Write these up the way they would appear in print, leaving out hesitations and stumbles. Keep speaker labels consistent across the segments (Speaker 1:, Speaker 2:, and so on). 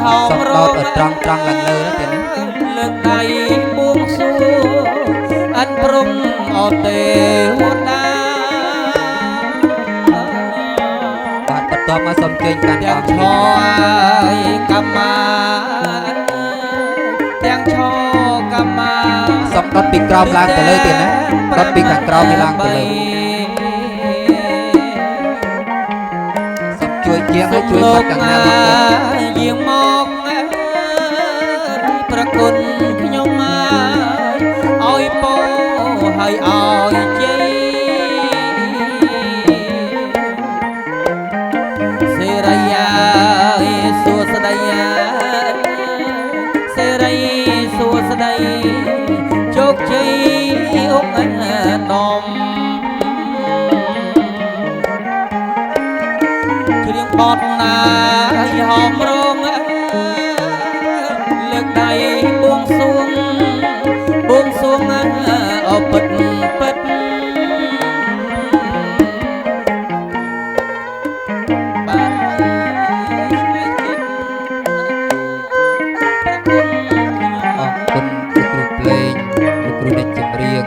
Speaker 1: สองดอดอดตรังลังเลยนะเดี๋ยวนี้ លើកដៃបួងសួងអិនព្រំអត់ទេវតា
Speaker 2: បាទបន្ទាប់មកសូមជើញកាន់
Speaker 1: ទាំងឈរកម្មាទាំងឈរកម្មា
Speaker 2: សូមដុតពីក្រោមឡើងទៅលើទៀតណាដុតពីខាងក្រោមឡើងទៅលើសូមជួយជាងឲ្យជួយផុតកង្ហា
Speaker 1: យាងមកប្រគុណខ្ញុំឲ្យពោហើយឲ្យជ័យសេរីយាសួស្ដីសេរីសួស្ដីជោគជ័យអុកអនំច្រៀងបទណាហមរងលើកដៃបួងសួងអពិតពិតបាទ
Speaker 2: អរគុណលោកគ្រូភ្លេងលោកគ្រូអ្នកចម្រៀង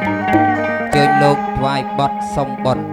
Speaker 2: ជើញលោកថ្វាយបទសុំបុណ្យ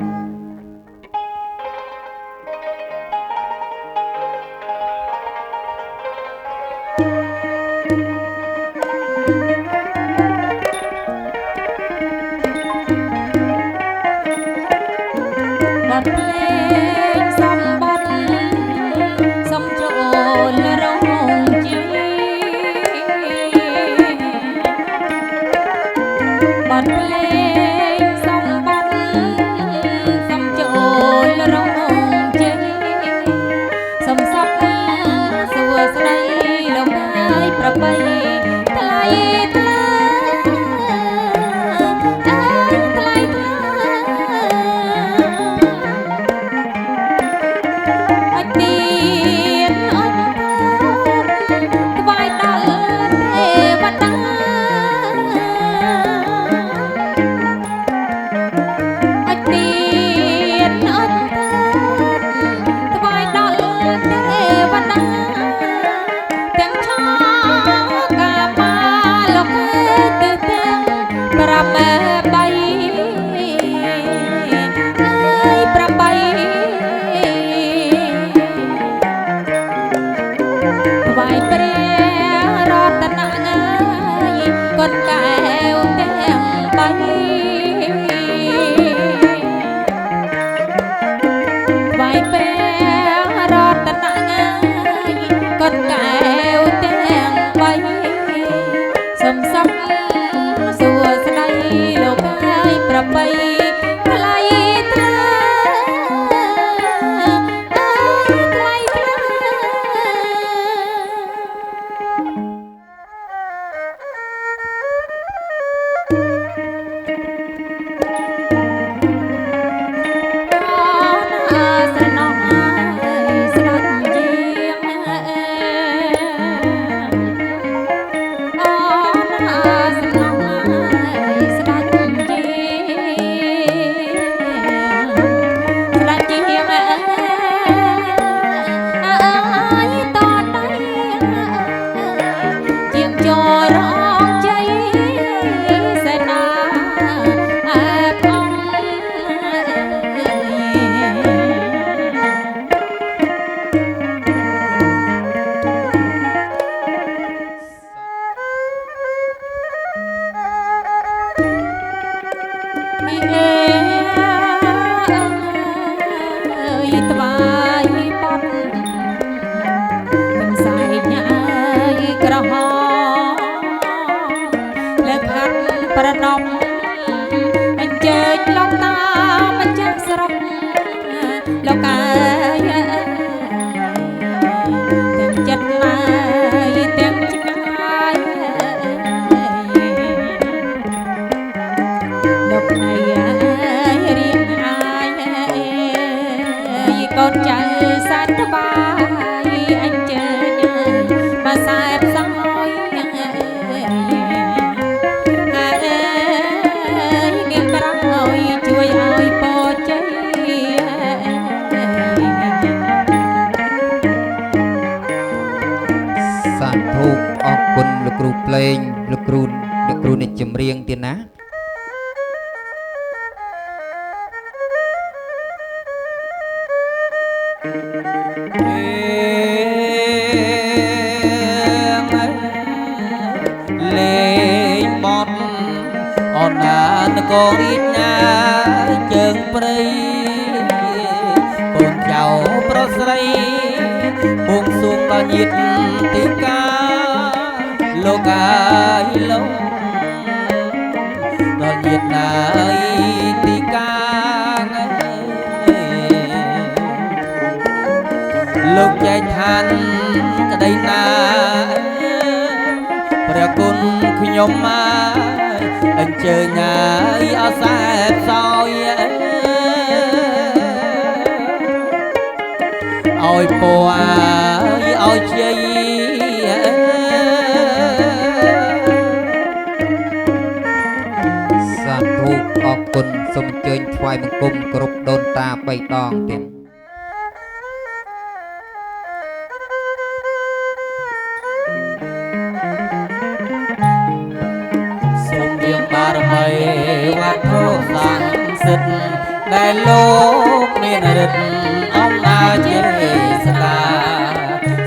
Speaker 3: ប្រណំអញ្ជើញលោកតាម្ចាស់ស្រុកលោកកាយទាំងចិត្តណាយទាំងឆ្ងាយលោកណៃ
Speaker 2: ងលោកគ្រូអ្នកចម្រៀងទៀតណា
Speaker 1: លេងបត់អូនណានគររាជណាជើងព្រៃកូនចៅប្រុសស្រីបួងសួងដល់ញាតិទីកាលោកអាយលោកដល់ញាតិណាទីកាលោកចែកឋានក្តីណាព្រះគុណខ្ញុំមកអញ្ជើញណាយអសែបសោយឲ្យពរឲ្យជ័យ
Speaker 2: សាធុអរគុណសូមអញ្ជើញថ្វាយបង្គំគ្រប់ដូនតា3ដងទៀត
Speaker 1: បារមីវត្ថុស័ក្តិសិទ្ធិដែលលោកមានឫទ្ធិអំណាចជាស្ដា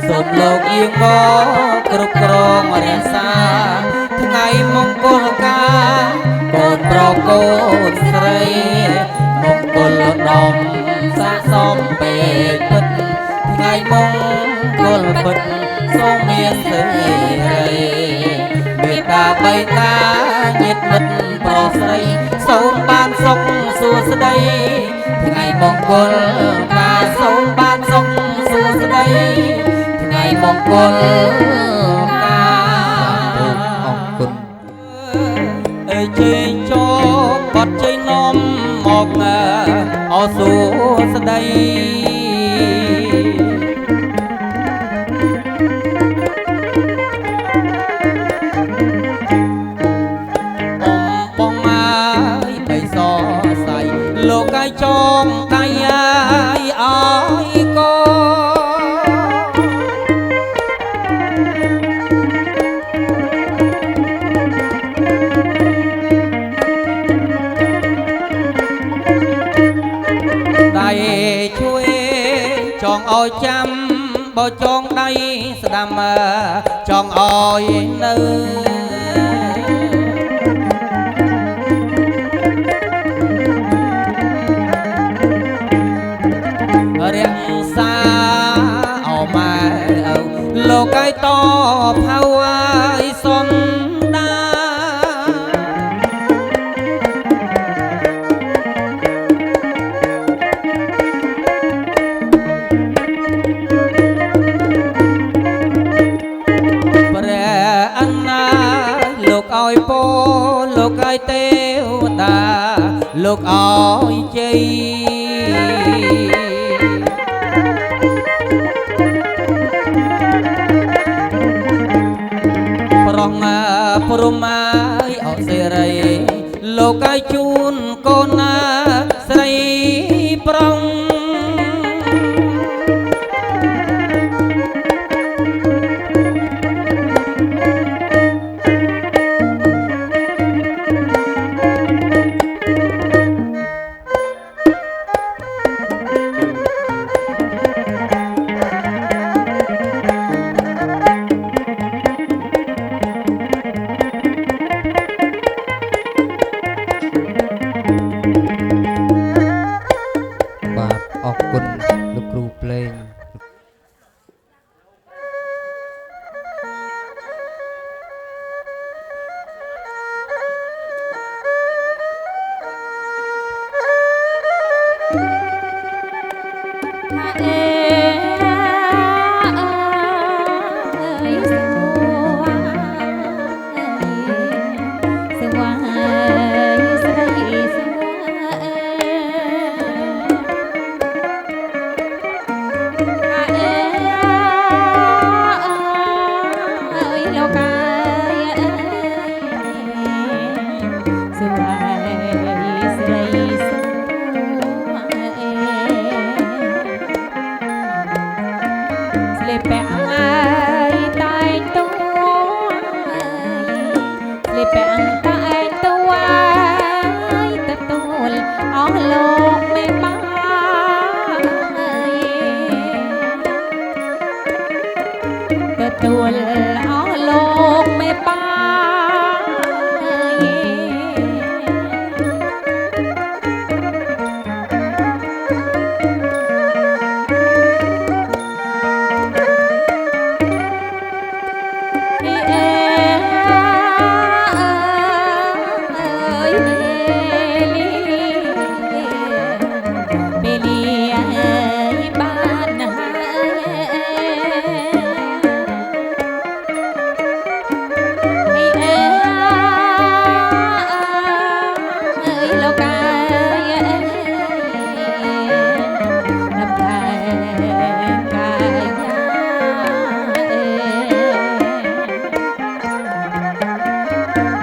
Speaker 1: សូមលោកយាងមកគ្រប់គ្រងរក្សាថ្ងៃមង្គលការកូនប្រុសកូនស្រីមង្គលដំស័ក្តិសមពេកពិតថ្ងៃមង្គលពិតសូមមានសេរីមេត្តាបៃតាញាតិមិត្តប្រុសស្រីសូមបានសុខសួស្តីថ្ងៃមង្គលការសូមបានសុខសួស្តីថ្ងៃមង្គលការ
Speaker 2: អរគុណ
Speaker 1: អើជេងចោបាត់ជ័យនាំមកអសួស្តីលោកកាយចងកាយអើយកោដៃជួយចងឲ្យចាំបើចងដៃស្ដាំចងឲ្យនៅរក្សាអម៉ែឪលោកឲ្យតផៅឲ្យសំដាព្រះអណាលោកឲ្យពោលោកឲ្យទេវតាលោកឲ្យជ័យព្រមឲ្យអសេរីលោកឲ្យជូនកូនណាស្រីប្រុង
Speaker 3: ស្លៀកពាក់តែឯងតួទទួលអស់លោកមេបាទទួលអស់លោកមេបា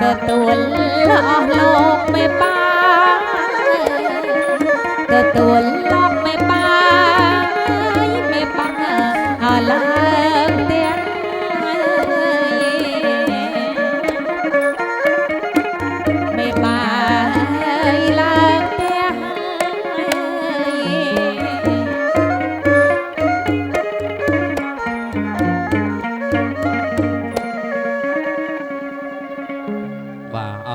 Speaker 3: ទទួលអស់លោកមេបាទទួល